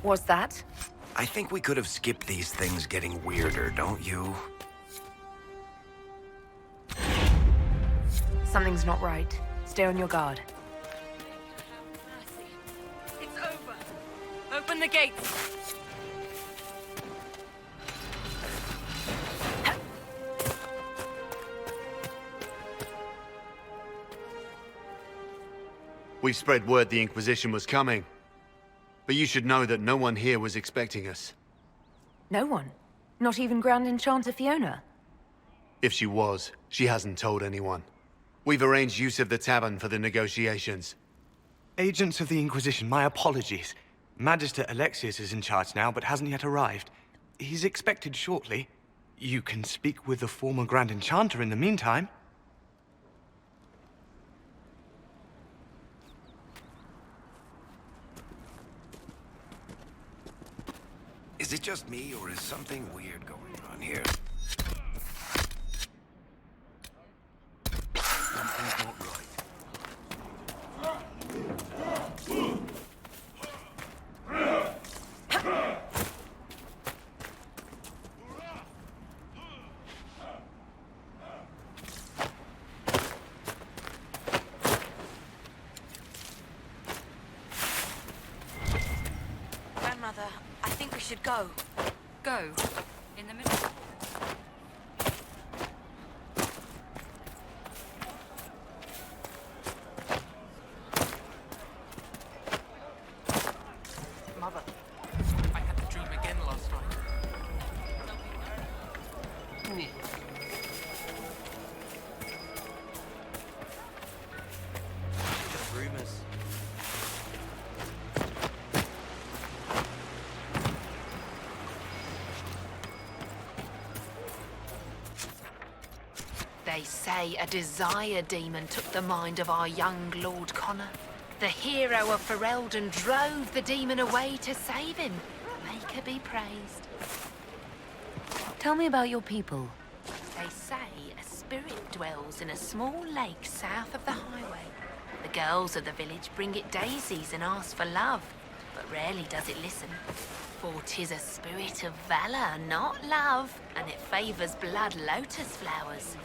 Was that? I think we could have skipped these things getting weirder, don't you? Something's not right. Stay on your guard. It's over. Open the gates. We've spread word the Inquisition was coming. But you should know that no one here was expecting us. No one? Not even Grand Enchanter Fiona? If she was, she hasn't told anyone. We've arranged use of the tavern for the negotiations. Agents of the Inquisition, my apologies. Magister Alexius is in charge now, but hasn't yet arrived. He's expected shortly. You can speak with the former Grand Enchanter in the meantime. Is it just me, or is something weird going on here? Something's not right. Grandmother, I think we should go. Go? In the middle? Mother, I had the dream again last night. Just rumors. They say a desire demon took the mind of our young Lord Connor. The hero of Ferelden drove the demon away to save him. Make her be praised. Tell me about your people. They say a spirit dwells in a small lake south of the highway. The girls of the village bring it daisies and ask for love, but rarely does it listen. For 'tis a spirit of valor, not love, and it favors blood lotus flowers.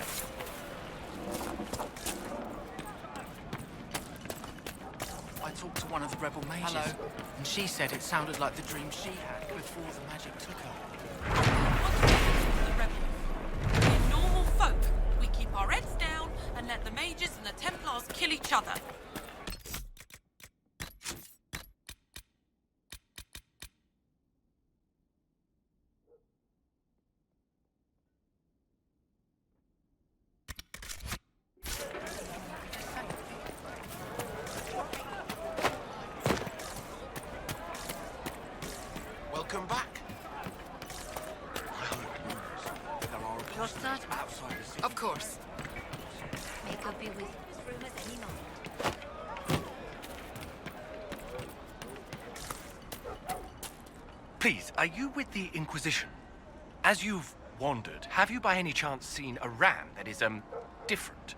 I talked to one of the rebel mages. Hello. And she said it sounded like the dream she had before the magic took her. The rebels. We're normal folk. We keep our heads down and let the mages and the Templars kill each other. Welcome back. You're certain? Of course. May God be with you. Rumors any moment. Please, are you with the Inquisition? As you've wandered, have you by any chance seen a ram that is, different?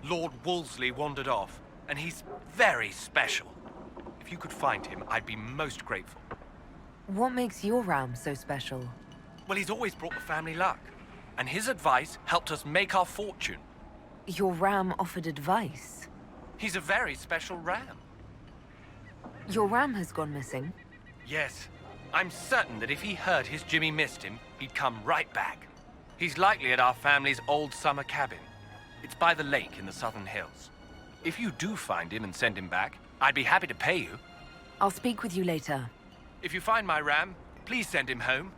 Lord Wolseley wandered off, and he's very special. If you could find him, I'd be most grateful. What makes your ram so special? Well, he's always brought the family luck, and his advice helped us make our fortune. Your ram offered advice? He's a very special ram. Your ram has gone missing? Yes. I'm certain that if he heard his Jimmy missed him, he'd come right back. He's likely at our family's old summer cabin. It's by the lake in the southern hills. If you do find him and send him back, I'd be happy to pay you. I'll speak with you later. If you find my ram, please send him home.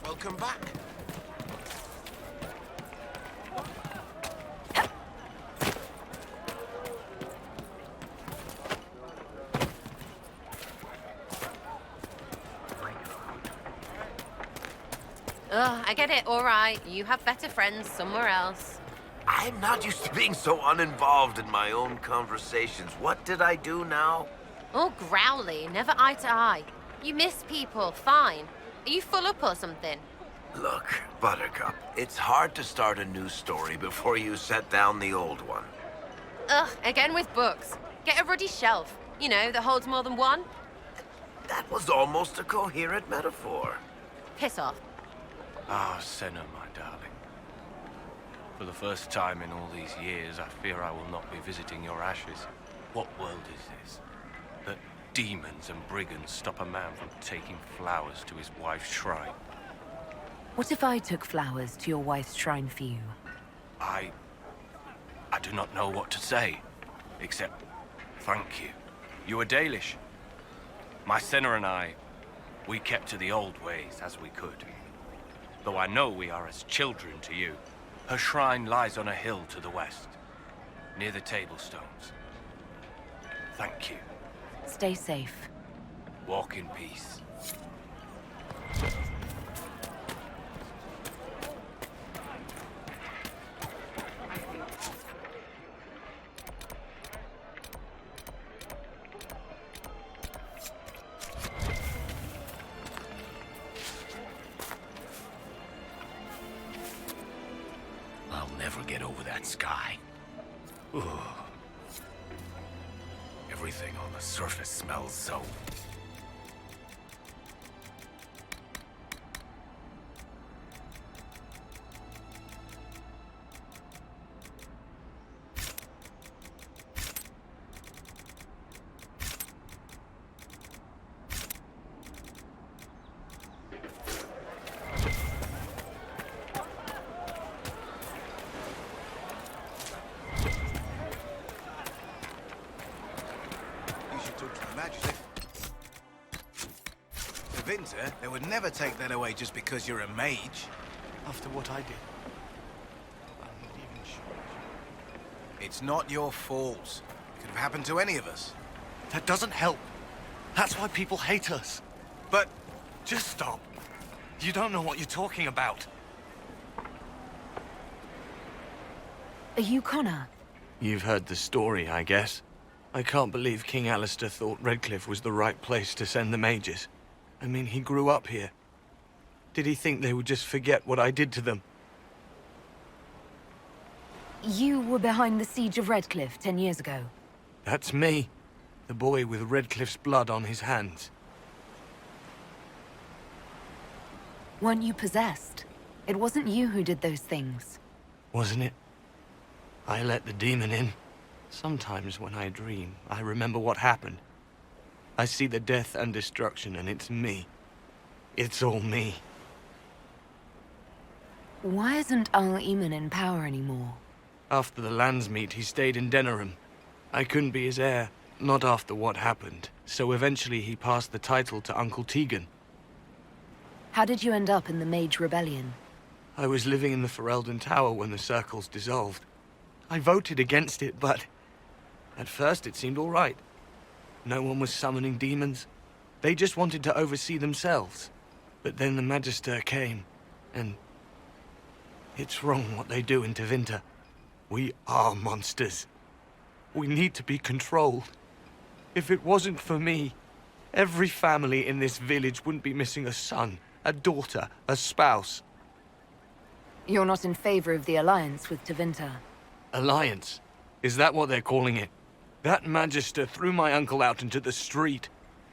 Welcome back. I get it, all right. You have better friends somewhere else. I'm not used to being so uninvolved in my own conversations. What did I do now? Oh, growly, never eye to eye. You miss people, fine. Are you full up or something? Look, Buttercup, it's hard to start a new story before you set down the old one. Ugh, again with books. Get a ruddy shelf. You know, that holds more than one. That was almost a coherent metaphor. Piss off. Ah, Senna, my darling. For the first time in all these years, I fear I will not be visiting your ashes. What world is this? That demons and brigands stop a man from taking flowers to his wife's shrine. What if I took flowers to your wife's shrine for you? I do not know what to say, except thank you. You are Dalish. My Senna and I, we kept to the old ways as we could. Though I know we are as children to you. Her shrine lies on a hill to the west, near the tablstones. Thank you. Stay safe. Walk in peace. I'll never get over that sky. Ugh. Everything on the surface smells so... Magister. Tevinter, they would never take that away just because you're a mage. After what I did. I'm not even sure. It's not your fault. It could have happened to any of us. That doesn't help. That's why people hate us. But Just stop. You don't know what you're talking about. Are you Connor? You've heard the story, I guess. I can't believe King Alistair thought Redcliffe was the right place to send the mages. I mean, he grew up here. Did he think they would just forget what I did to them? You were behind the siege of Redcliffe 10 years ago. That's me. The boy with Redcliffe's blood on his hands. Weren't you possessed? It wasn't you who did those things. Wasn't it? I let the demon in. Sometimes when I dream, I remember what happened. I see the death and destruction, and it's me. It's all me. Why isn't Al-Eamon in power anymore? After the lands meet, he stayed in Denerim. I couldn't be his heir, not after what happened. So eventually he passed the title to Uncle Tegan. How did you end up in the Mage Rebellion? I was living in the Ferelden Tower when the circles dissolved. I voted against it, but at first it seemed all right. No one was summoning demons. They just wanted to oversee themselves. But then the Magister came, and it's wrong what they do in Tevinter. We are monsters. We need to be controlled. If it wasn't for me, every family in this village wouldn't be missing a son, a daughter, a spouse. You're not in favor of the alliance with Tevinter. Alliance? Is that what they're calling it? That Magister threw my uncle out into the street.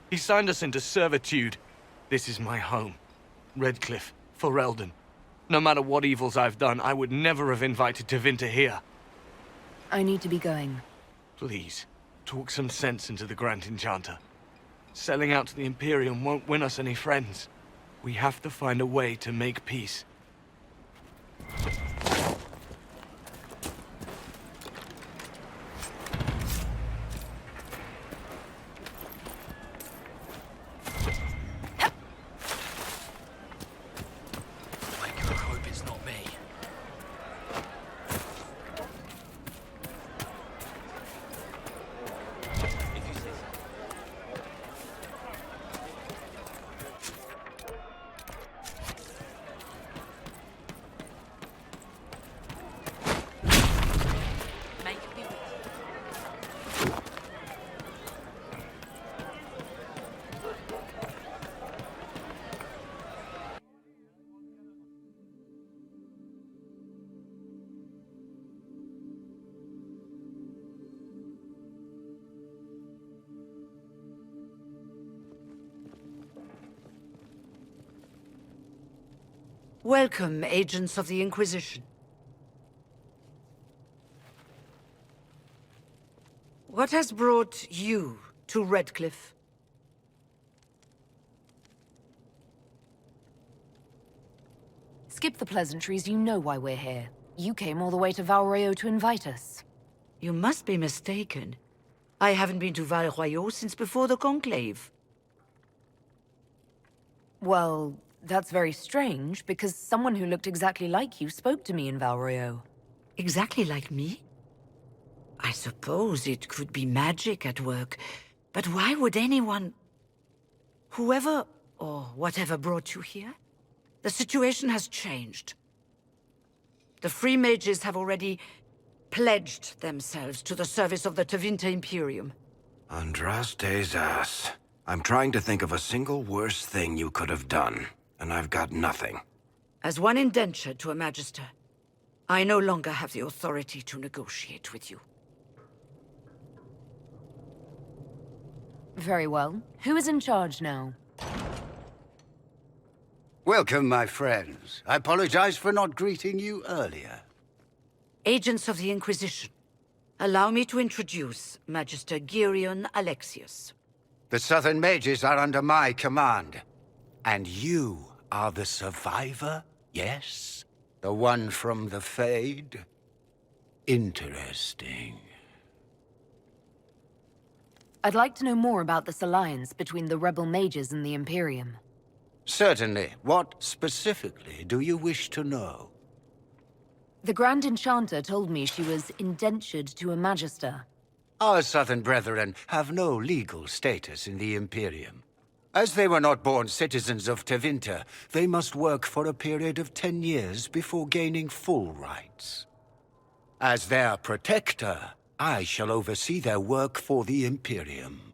He signed us into servitude. This is my home. Redcliffe, Ferelden. No matter what evils I've done, I would never have invited Tevinter here. I need to be going. Please, talk some sense into the Grand Enchanter. Selling out to the Imperium won't win us any friends. We have to find a way to make peace. Welcome, agents of the Inquisition. What has brought you to Redcliffe? Skip the pleasantries, you know why we're here. You came all the way to Varric to invite us. You must be mistaken. I haven't been to Varric since before the Conclave. Well, that's very strange, because someone who looked exactly like you spoke to me in Varric. Exactly like me? I suppose it could be magic at work, but why would anyone... Whoever or whatever brought you here? The situation has changed. The free mages have already pledged themselves to the service of the Tevinter Imperium. Andraste's ass. I'm trying to think of a single worse thing you could have done, and I've got nothing. As one indentured to a magister, I no longer have the authority to negotiate with you. Very well. Who is in charge now? Welcome, my friends. I apologize for not greeting you earlier. Agents of the Inquisition, allow me to introduce Magister Girion Alexius. The Southern Mages are under my command. And you are the survivor, yes? The one from the Fade? Interesting. I'd like to know more about this alliance between the rebel mages and the Imperium. Certainly. What specifically do you wish to know? The Grand Enchanter told me she was indentured to a magister. Our Southern brethren have no legal status in the Imperium. As they were not born citizens of Tevinter, they must work for a period of 10 years before gaining full rights. As their protector, I shall oversee their work for the Imperium.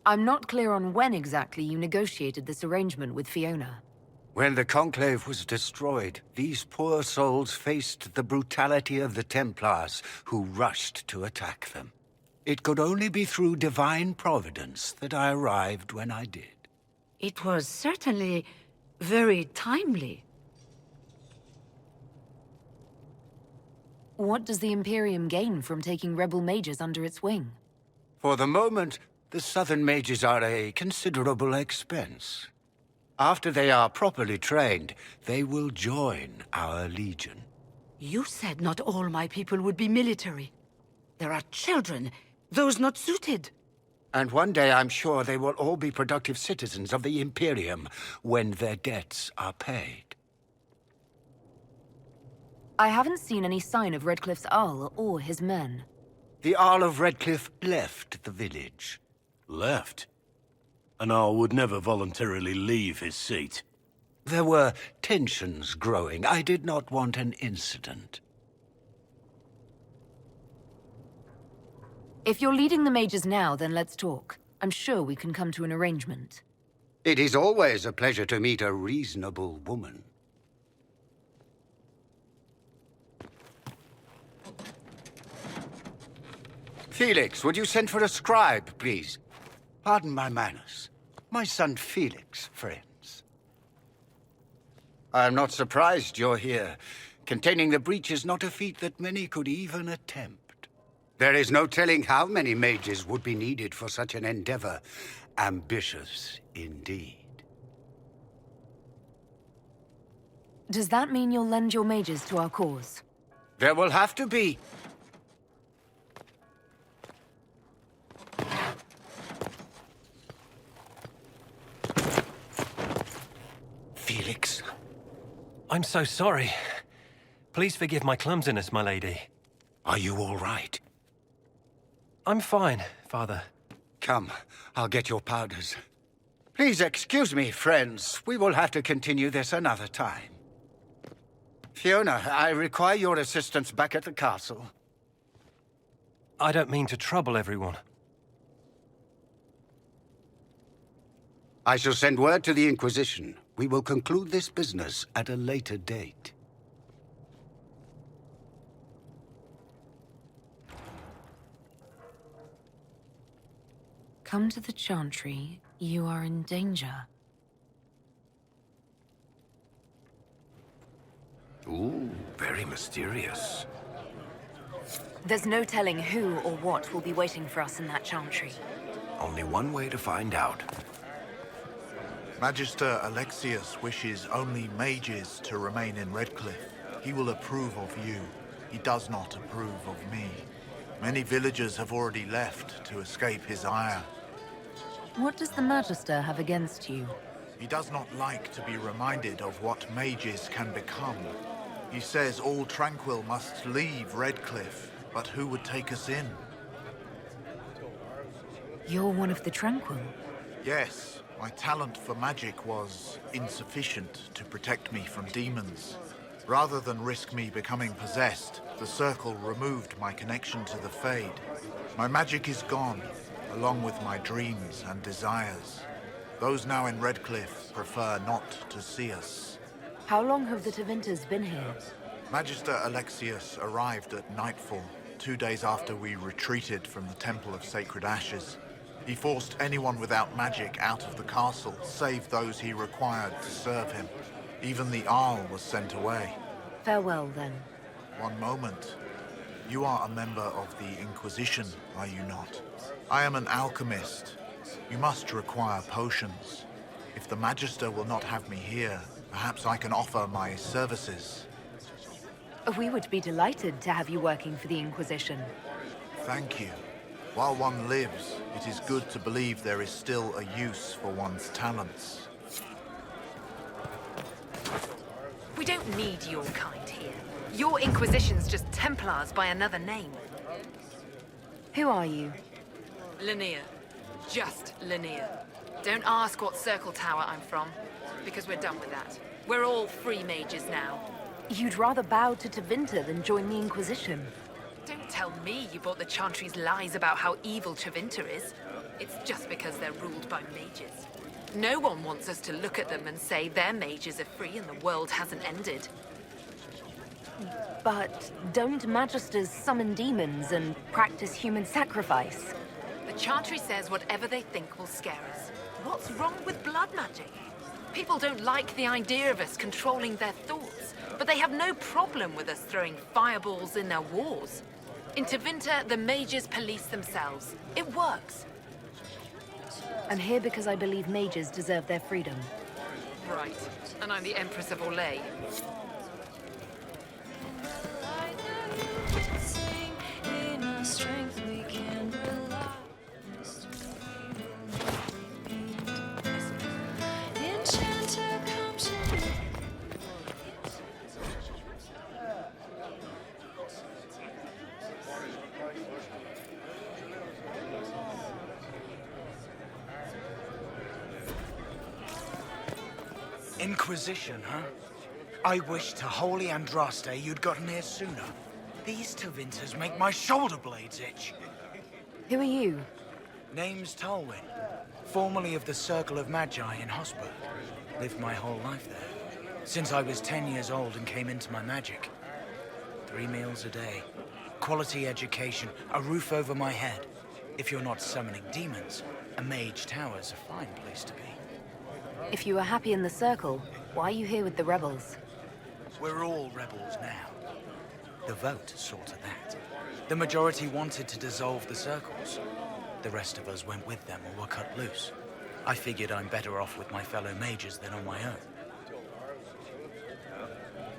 I'm not clear on when exactly you negotiated this arrangement with Fiona. When the Conclave was destroyed, these poor souls faced the brutality of the Templars, who rushed to attack them. It could only be through divine providence that I arrived when I did. It was certainly very timely. What does the Imperium gain from taking rebel mages under its wing? For the moment, the Southern Mages are a considerable expense. After they are properly trained, they will join our Legion. You said not all my people would be military. There are children, those not suited. And one day I'm sure they will all be productive citizens of the Imperium when their debts are paid. I haven't seen any sign of Redcliffe's Arl or his men. The Arl of Redcliffe left the village. Left? An Arl would never voluntarily leave his seat. There were tensions growing. I did not want an incident. If you're leading the mages now, then let's talk. I'm sure we can come to an arrangement. It is always a pleasure to meet a reasonable woman. Felix, would you send for a scribe, please? Pardon my manners. My son Felix, friends. I'm not surprised you're here. Containing the breach is not a feat that many could even attempt. There is no telling how many mages would be needed for such an endeavor. Ambitious, indeed. Does that mean you'll lend your mages to our cause? There will have to be. Felix. I'm so sorry. Please forgive my clumsiness, my lady. Are you all right? I'm fine, Father. Come, I'll get your powders. Please excuse me, friends. We will have to continue this another time. Fiona, I require your assistance back at the castle. I don't mean to trouble everyone. I shall send word to the Inquisition. We will conclude this business at a later date. Come to the Chantry. You are in danger. Ooh, very mysterious. There's no telling who or what will be waiting for us in that Chantry. Only one way to find out. Magister Alexius wishes only mages to remain in Redcliffe. He will approve of you. He does not approve of me. Many villagers have already left to escape his ire. What does the Magister have against you? He does not like to be reminded of what mages can become. He says all Tranquil must leave Redcliffe, but who would take us in? You're one of the Tranquil. Yes, my talent for magic was insufficient to protect me from demons. Rather than risk me becoming possessed, the Circle removed my connection to the Fade. My magic is gone, along with my dreams and desires. Those now in Redcliffe prefer not to see us. How long have the Tevinters been here? Magister Alexius arrived at nightfall, 2 days after we retreated from the Temple of Sacred Ashes. He forced anyone without magic out of the castle, save those he required to serve him. Even the Arl was sent away. Farewell, then. One moment. You are a member of the Inquisition, are you not? I am an alchemist. You must require potions. If the Magister will not have me here, perhaps I can offer my services. We would be delighted to have you working for the Inquisition. Thank you. While one lives, it is good to believe there is still a use for one's talents. We don't need your kind here. Your Inquisition's just Templars by another name. Who are you? Linnea. Just Linnea. Don't ask what Circle Tower I'm from, because we're done with that. We're all free mages now. You'd rather bow to Tevinter than join the Inquisition. Don't tell me you bought the Chantry's lies about how evil Tevinter is. It's just because they're ruled by mages. No one wants us to look at them and say their mages are free and the world hasn't ended. But don't Magisters summon demons and practice human sacrifice? The Chantry says whatever they think will scare us. What's wrong with blood magic? People don't like the idea of us controlling their thoughts, but they have no problem with us throwing fireballs in their wars. In Tevinter, the mages police themselves. It works. I'm here because I believe mages deserve their freedom. Right. And I'm the Empress of Orlais. Inquisition, huh? I wish to holy Andraste you'd gotten here sooner. These Tevinters make my shoulder blades itch. Who are you? Name's Tolwyn, formerly of the Circle of Magi in Hosberg. Lived my whole life there, since I was 10 years old and came into my magic. 3 meals a day, quality education, a roof over my head. If you're not summoning demons, a mage tower's a fine place to be. If you were happy in the Circle, why are you here with the rebels? We're all rebels now. The vote saw to that. The majority wanted to dissolve the circles. The rest of us went with them or were cut loose. I figured I'm better off with my fellow mages than on my own.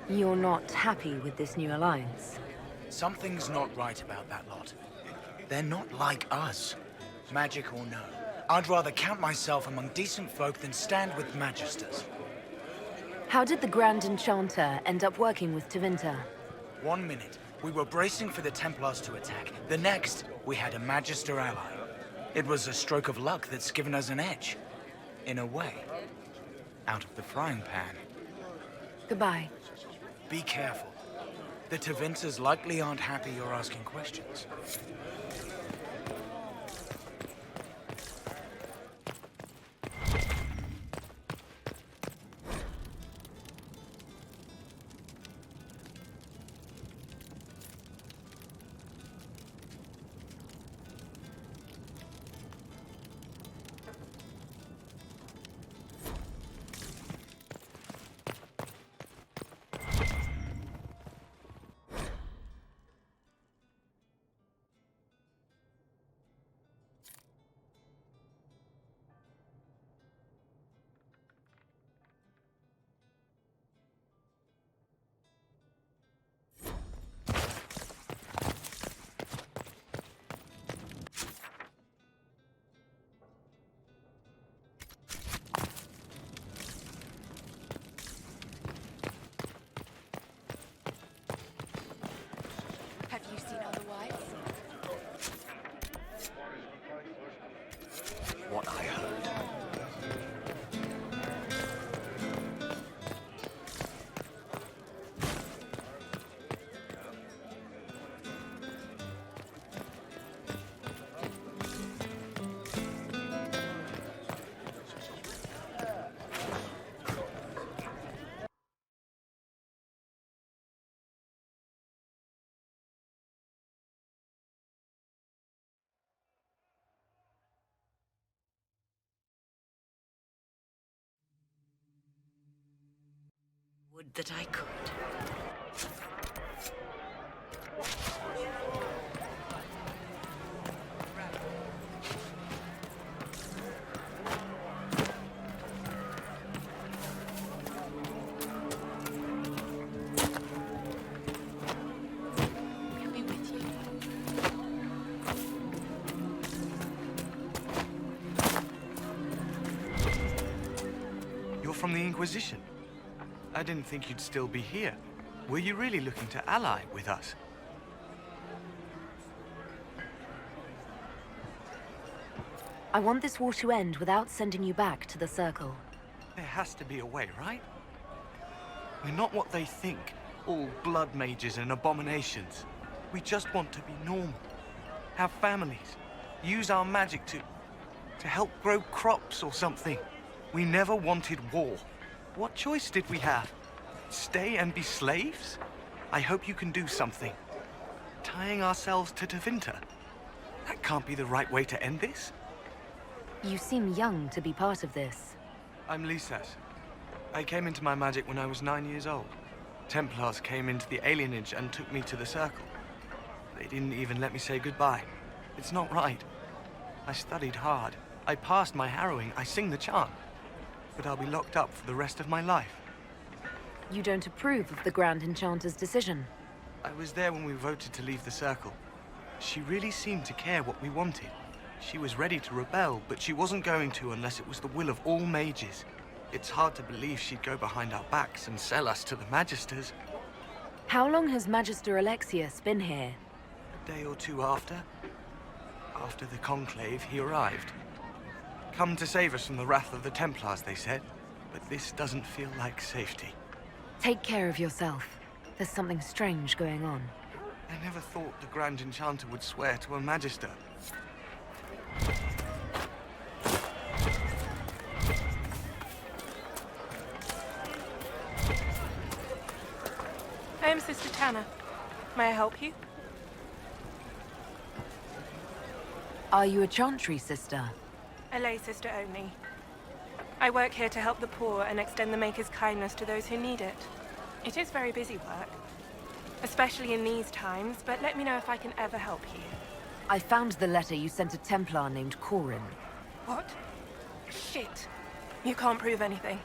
You're not happy with this new alliance? Something's not right about that lot. They're not like us. Magic or no, I'd rather count myself among decent folk than stand with magisters. How did the Grand Enchanter end up working with Tevinter? 1 minute, we were bracing for the Templars to attack. The next, we had a Magister ally. It was a stroke of luck that's given us an edge. In a way. Out of the frying pan. Goodbye. Be careful. The Tevinters likely aren't happy you're asking questions. Would that I could. You're from the Inquisition. I didn't think you'd still be here. Were you really looking to ally with us? I want this war to end without sending you back to the Circle. There has to be a way, right? We're not what they think, all blood mages and abominations. We just want to be normal, have families, use our magic to help grow crops or something. We never wanted war. What choice did we have? Stay and be slaves? I hope you can do something. Tying ourselves to Tevinter? That can't be the right way to end this. You seem young to be part of this. I'm Lysas. I came into my magic when I was 9 years old. Templars came into the alienage and took me to the Circle. They didn't even let me say goodbye. It's not right. I studied hard. I passed my harrowing. I sing the charm. But I'll be locked up for the rest of my life. You don't approve of the Grand Enchanter's decision? I was there when we voted to leave the Circle. She really seemed to care what we wanted. She was ready to rebel, but she wasn't going to unless it was the will of all mages. It's hard to believe she'd go behind our backs and sell us to the magisters. How long has Magister Alexius been here? A day or two after. After the Conclave, he arrived. Come to save us from the wrath of the Templars, they said. But this doesn't feel like safety. Take care of yourself. There's something strange going on. I never thought the Grand Enchanter would swear to a magister. I am Sister Tanner. May I help you? Are you a chantry sister? A lay sister only. I work here to help the poor and extend the Maker's kindness to those who need it. It is very busy work, especially in these times, but let me know if I can ever help you. I found the letter you sent a Templar named Corin. What? Shit. You can't prove anything.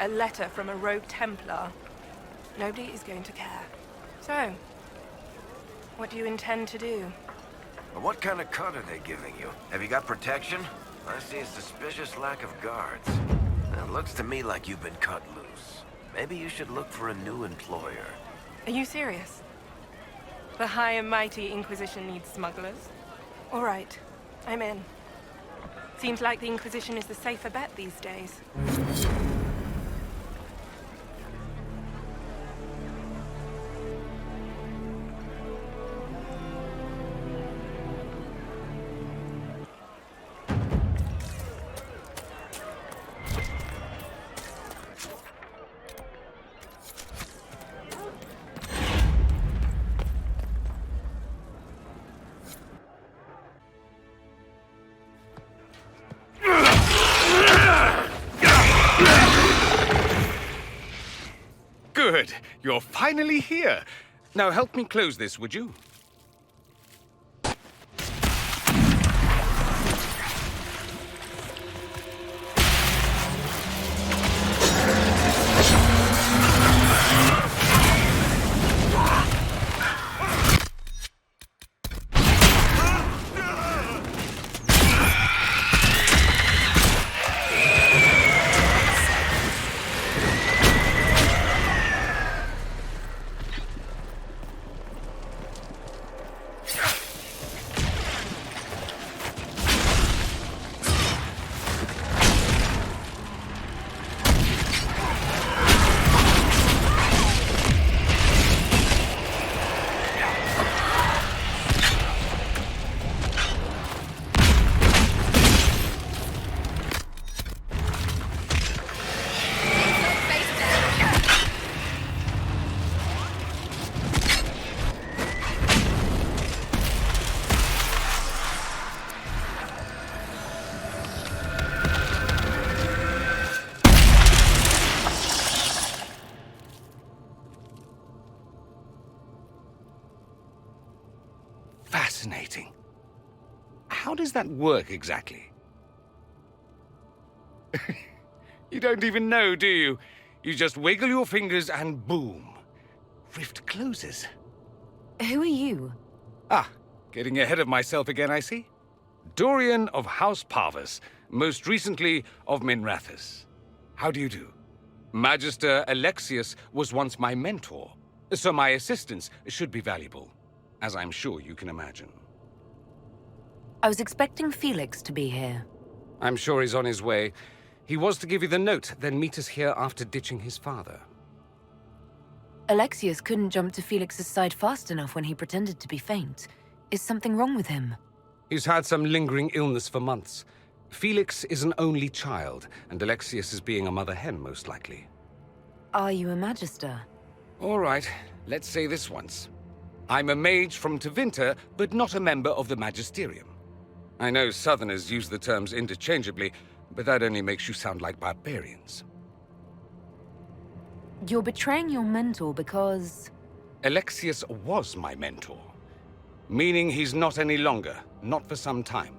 A letter from a rogue Templar. Nobody is going to care. So, what do you intend to do? Well, what kind of cut are they giving you? Have you got protection? I see a suspicious lack of guards. It looks to me like you've been cut loose. Maybe you should look for a new employer. Are you serious? The high and mighty Inquisition needs smugglers? All right, I'm in. Seems like the Inquisition is the safer bet these days. Good. You're finally here. Now help me close this, would you? does that work exactly? You don't even know, do you? You just wiggle your fingers and boom. Rift closes. Who are you? Ah, getting ahead of myself again, I see. Dorian of House Parvus, most recently of Minrathous. How do you do? Magister Alexius was once my mentor, so my assistance should be valuable, as I'm sure you can imagine. I was expecting Felix to be here. I'm sure he's on his way. He was to give you the note, then meet us here after ditching his father. Alexius couldn't jump to Felix's side fast enough when he pretended to be faint. Is something wrong with him? He's had some lingering illness for months. Felix is an only child, and Alexius is being a mother hen, most likely. Are you a magister? All right, let's say this once. I'm a mage from Tevinter, but not a member of the magisterium. I know Southerners use the terms interchangeably, but that only makes you sound like barbarians. You're betraying your mentor because... Alexius was my mentor. Meaning he's not any longer, not for some time.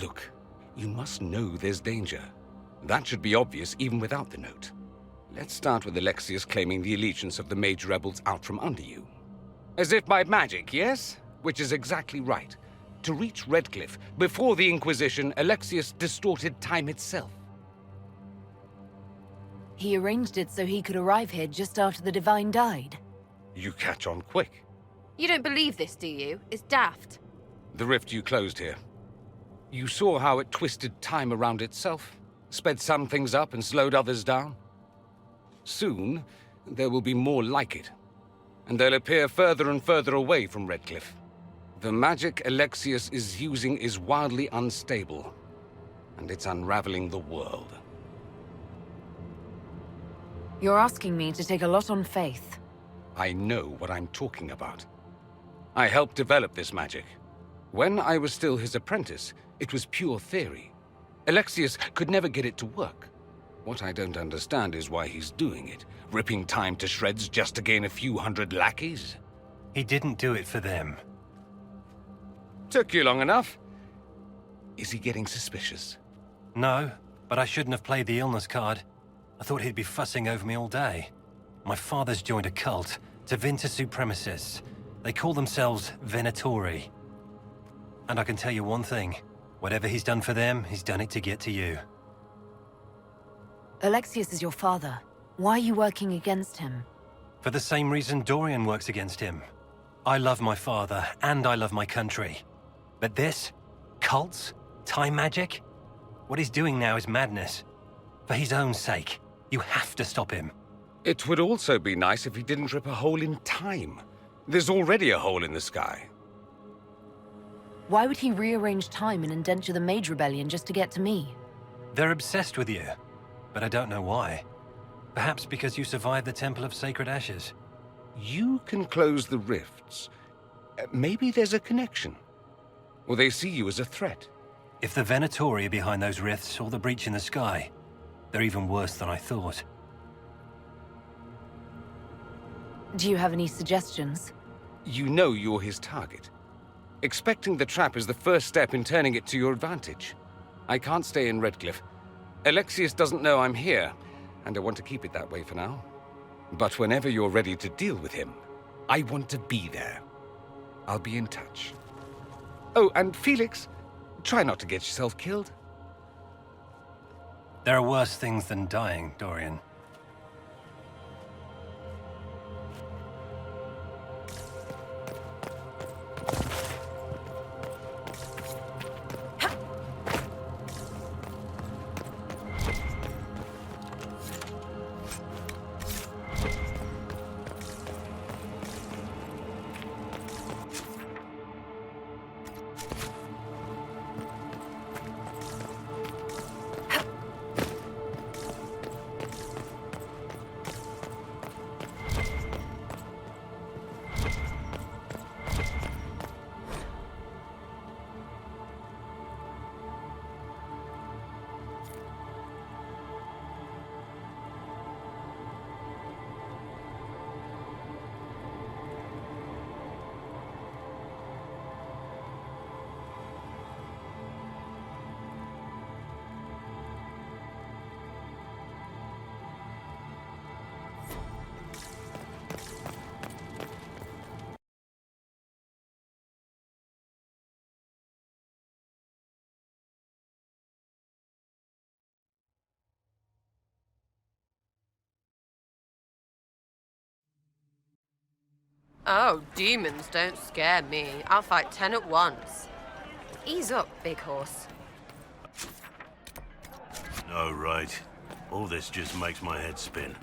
Look, you must know there's danger. That should be obvious even without the note. Let's start with Alexius claiming the allegiance of the mage rebels out from under you. As if by magic, yes? Which is exactly right. To reach Redcliffe, before the Inquisition, Alexius distorted time itself. He arranged it so he could arrive here just after the Divine died. You catch on quick. You don't believe this, do you? It's daft. The rift you closed here. You saw how it twisted time around itself, sped some things up and slowed others down. Soon, there will be more like it, and they'll appear further and further away from Redcliffe. The magic Alexius is using is wildly unstable, and it's unraveling the world. You're asking me to take a lot on faith. I know what I'm talking about. I helped develop this magic. When I was still his apprentice, it was pure theory. Alexius could never get it to work. What I don't understand is why he's doing it, ripping time to shreds just to gain a few hundred lackeys. He didn't do it for them. Took you long enough. Is he getting suspicious? No, but I shouldn't have played the illness card. I thought he'd be fussing over me all day. My father's joined a cult, Tevinter Supremacists. They call themselves Venatori. And I can tell you one thing. Whatever he's done for them, he's done it to get to you. Alexius is your father. Why are you working against him? For the same reason Dorian works against him. I love my father, and I love my country. But this? Cults? Time magic? What he's doing now is madness. For his own sake, you have to stop him. It would also be nice if he didn't rip a hole in time. There's already a hole in the sky. Why would he rearrange time and indenture the Mage Rebellion just to get to me? They're obsessed with you, but I don't know why. Perhaps because you survived the Temple of Sacred Ashes. You can close the rifts. Maybe there's a connection. Or they see you as a threat. If the Venatori are behind those rifts or the breach in the sky, they're even worse than I thought. Do you have any suggestions? You know you're his target. Expecting the trap is the first step in turning it to your advantage. I can't stay in Redcliffe. Alexius doesn't know I'm here, and I want to keep it that way for now. But whenever you're ready to deal with him, I want to be there. I'll be in touch. Oh, and Felix, try not to get yourself killed. There are worse things than dying, Dorian. Oh, demons don't scare me. I'll fight 10 at once. Ease up, big horse. No, right. All this just makes my head spin.